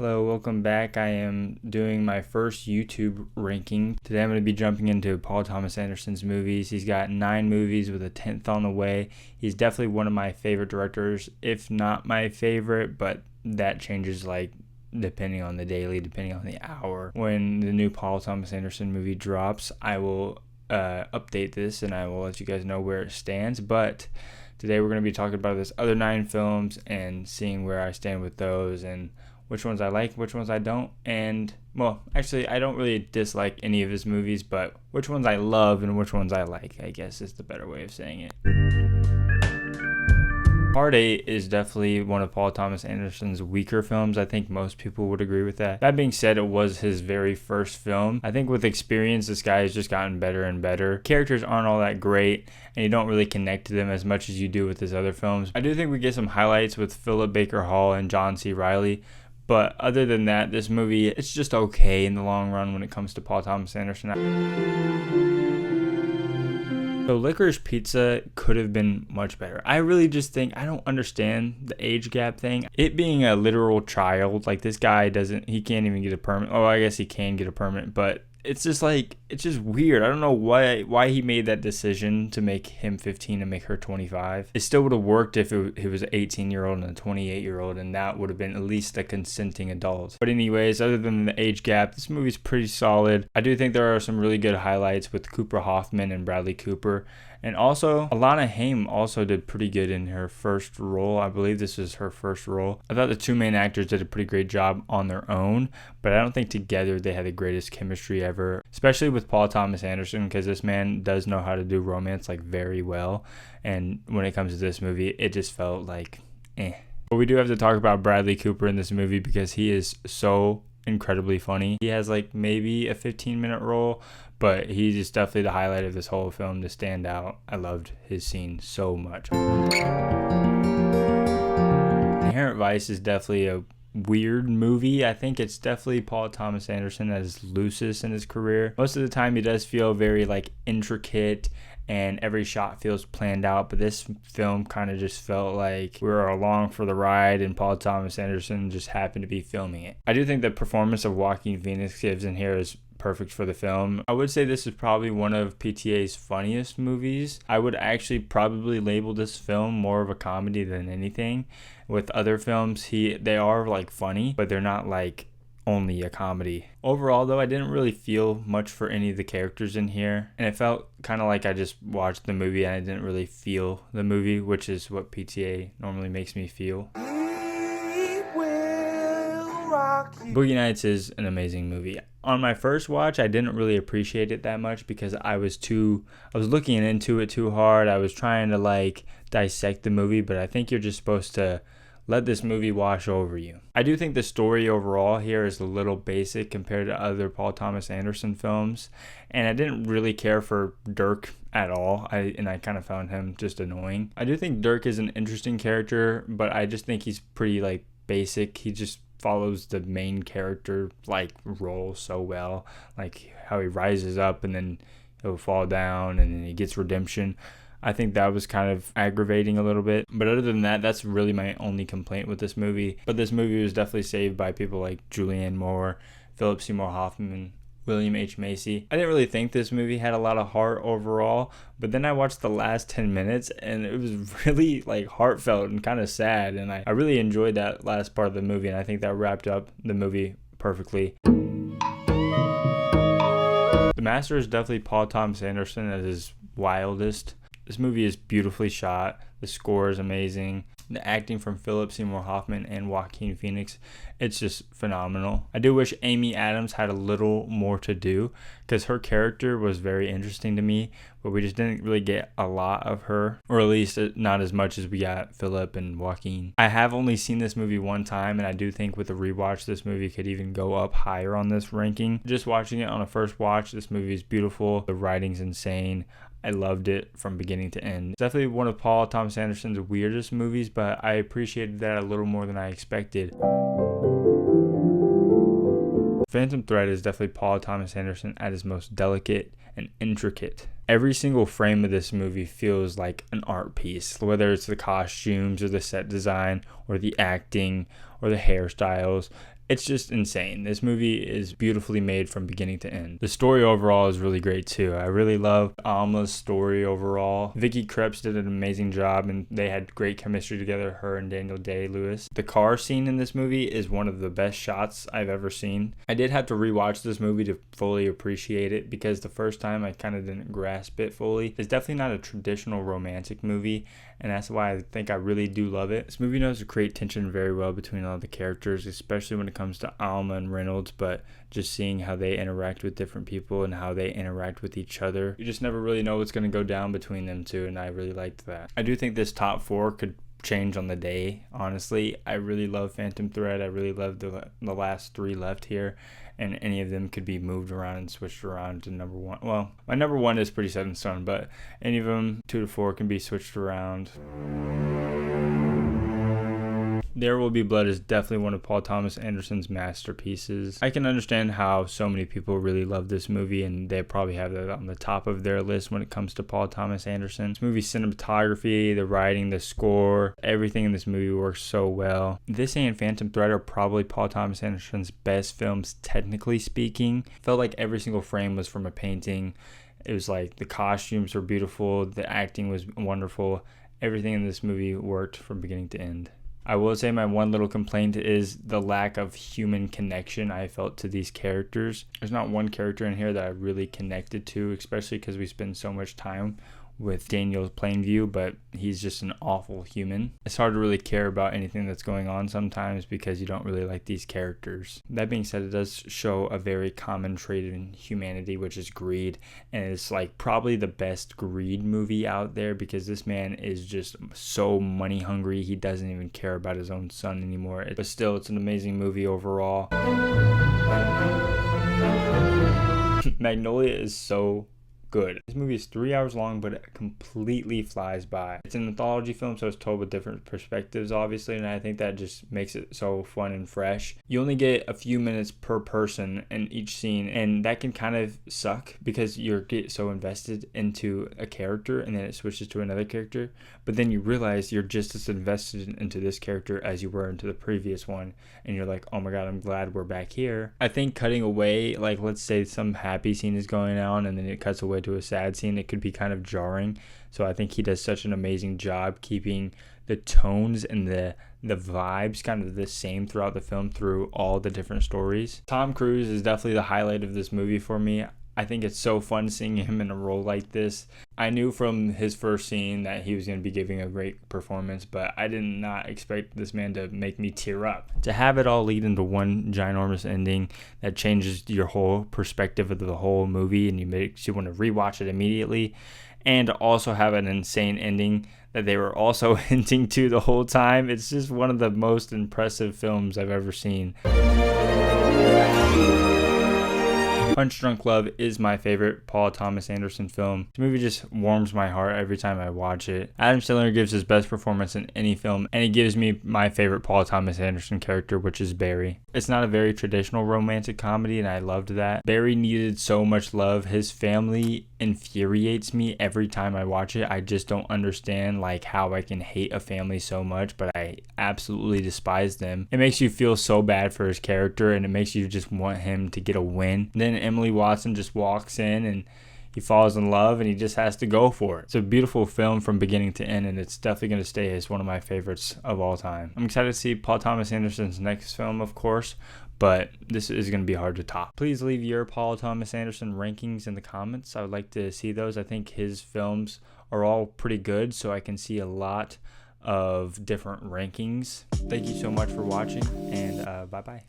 Hello, welcome back. I am doing my first YouTube ranking. Today I'm going to be jumping into Paul Thomas Anderson's movies. He's got 9 movies with a 10th on the way. He's definitely one of my favorite directors, if not my favorite, but that changes depending on the daily, depending on the hour. When the new Paul Thomas Anderson movie drops, I will update this and I will let you guys know where it stands. But today we're going to be talking about his other 9 films and seeing where I stand with those and which ones I like, which ones I don't, and, well, actually, I don't really dislike any of his movies, but which ones I love and which ones I like, I guess is the better way of saying it. Part 8 is definitely one of Paul Thomas Anderson's weaker films. I think most people would agree with that. That being said, it was his very first film. I think with experience, this guy has just gotten better and better. Characters aren't all that great, and you don't really connect to them as much as you do with his other films. I do think we get some highlights with Philip Baker Hall and John C. Reilly. But other than that, this movie, it's just okay in the long run when it comes to Paul Thomas Anderson. So Licorice Pizza could have been much better. I really just think, I don't understand the age gap thing. It being a literal child, like this guy he can't even get a permit. Oh, I guess he can get a permit, but it's just weird. I don't know why he made that decision to make him 15 and make her 25. It still would have worked if it was an 18-year-old and a 28-year-old, and that would have been at least a consenting adult. But anyways, other than the age gap, this movie's pretty solid. I do think there are some really good highlights with Cooper Hoffman and Bradley Cooper. And also, Alana Haim also did pretty good in her first role. I believe this was her first role. I thought the two main actors did a pretty great job on their own, but I don't think together they had the greatest chemistry ever, especially with Paul Thomas Anderson, because this man does know how to do romance very well. And when it comes to this movie, it just felt like eh. But we do have to talk about Bradley Cooper in this movie because he is so incredibly funny. He has maybe a 15-minute role, but he's just definitely the highlight of this whole film to stand out. I loved his scene so much. Inherent Vice is definitely a weird movie. I think it's definitely Paul Thomas Anderson at his loosest in his career. Most of the time he does feel very intricate and every shot feels planned out, but this film kind of just felt like we were along for the ride and Paul Thomas Anderson just happened to be filming it. I do think the performance of Joaquin Phoenix gives in here is perfect for the film. I would say this is probably one of PTA's funniest movies. I would actually probably label this film more of a comedy than anything. With other films, they are funny, but they're not only a comedy. Overall though, I didn't really feel much for any of the characters in here, and it felt kind of like I just watched the movie and I didn't really feel the movie, which is what PTA normally makes me feel. Boogie Nights is an amazing movie. On my first watch, I didn't really appreciate it that much because I was looking into it too hard. I was trying to dissect the movie, but I think you're just supposed to let this movie wash over you. I do think the story overall here is a little basic compared to other Paul Thomas Anderson films, and I didn't really care for Dirk at all, and I kind of found him just annoying. I do think Dirk is an interesting character, but I just think he's pretty basic. He just follows the main character role so well, how he rises up and then he'll fall down and then he gets redemption. I think that was kind of aggravating a little bit. But other than that, that's really my only complaint with this movie. But this movie was definitely saved by people like Julianne Moore, Philip Seymour Hoffman, William H. Macy. I didn't really think this movie had a lot of heart overall, but then I watched the last 10 minutes and it was really heartfelt and kind of sad. And I really enjoyed that last part of the movie, and I think that wrapped up the movie perfectly. The Master is definitely Paul Thomas Anderson at his wildest. This movie is beautifully shot. The score is amazing. The acting from Philip Seymour Hoffman and Joaquin Phoenix, it's just phenomenal. I do wish Amy Adams had a little more to do because her character was very interesting to me, but we just didn't really get a lot of her, or at least not as much as we got Philip and Joaquin. I have only seen this movie one time, and I do think with a rewatch, this movie could even go up higher on this ranking. Just watching it on a first watch, this movie is beautiful. The writing's insane. I loved it from beginning to end. It's definitely one of Paul Thomas Anderson's weirdest movies, but I appreciated that a little more than I expected. Phantom Thread is definitely Paul Thomas Anderson at his most delicate and intricate. Every single frame of this movie feels like an art piece, whether it's the costumes or the set design or the acting or the hairstyles. It's just insane. This movie is beautifully made from beginning to end. The story overall is really great too. I really love Alma's story overall. Vicky Krieps did an amazing job, and they had great chemistry together, her and Daniel Day-Lewis. The car scene in this movie is one of the best shots I've ever seen. I did have to rewatch this movie to fully appreciate it, because the first time I kind of didn't grasp it fully. It's definitely not a traditional romantic movie, and that's why I think I really do love it. This movie knows to create tension very well between all the characters, especially when it comes to Alma and Reynolds, but just seeing how they interact with different people and how they interact with each other. You just never really know what's going to go down between them two, and I really liked that. I do think this top 4 could change on the day, honestly. I really love Phantom Thread. I really love the last 3 left here, and any of them could be moved around and switched around to number 1. Well, my number 1 is pretty set in stone, but any of them 2 to 4 can be switched around. There Will Be Blood is definitely one of Paul Thomas Anderson's masterpieces. I can understand how so many people really love this movie, and they probably have that on the top of their list when it comes to Paul Thomas Anderson. This movie's cinematography, the writing, the score, everything in this movie works so well. This and Phantom Thread are probably Paul Thomas Anderson's best films, technically speaking. Felt like every single frame was from a painting. It was like the costumes were beautiful, the acting was wonderful. Everything in this movie worked from beginning to end. I will say my one little complaint is the lack of human connection I felt to these characters. There's not one character in here that I really connected to, especially because we spend so much time with Daniel Plainview, but he's just an awful human. It's hard to really care about anything that's going on sometimes because you don't really like these characters. That being said, it does show a very common trait in humanity, which is greed, and it's like probably the best greed movie out there, because this man is just so money hungry. He doesn't even care about his own son anymore. But still, it's an amazing movie overall. Magnolia is so good. This movie is 3 hours long, but it completely flies by. It's an anthology film, so it's told with different perspectives, obviously, and I think that just makes it so fun and fresh. You only get a few minutes per person in each scene, and that can kind of suck because you get so invested into a character and then it switches to another character, but then you realize you're just as invested into this character as you were into the previous one, and you're like, oh my god, I'm glad we're back here. I think cutting away, like let's say some happy scene is going on and then it cuts away to a sad scene, it could be kind of jarring. So I think he does such an amazing job keeping the tones and the vibes kind of the same throughout the film through all the different stories. Tom Cruise is definitely the highlight of this movie for me. I think it's so fun seeing him in a role like this. I knew from his first scene that he was going to be giving a great performance, but I did not expect this man to make me tear up. To have it all lead into one ginormous ending that changes your whole perspective of the whole movie and you makes you want to rewatch it immediately, and to also have an insane ending that they were also hinting to the whole time. It's just one of the most impressive films I've ever seen. Punch Drunk Love is my favorite Paul Thomas Anderson film. This movie just warms my heart every time I watch it. Adam Sandler gives his best performance in any film, and he gives me my favorite Paul Thomas Anderson character, which is Barry. It's not a very traditional romantic comedy, and I loved that. Barry needed so much love. His family infuriates me every time I watch it. I just don't understand like how I can hate a family so much, but I absolutely despise them. It makes you feel so bad for his character, and it makes you just want him to get a win. Then Emily Watson just walks in and he falls in love and he just has to go for it. It's a beautiful film from beginning to end, and it's definitely going to stay as one of my favorites of all time. I'm excited to see Paul Thomas Anderson's next film, of course, but this is going to be hard to top. Please leave your Paul Thomas Anderson rankings in the comments. I would like to see those. I think his films are all pretty good, so I can see a lot of different rankings. Thank you so much for watching, and bye-bye.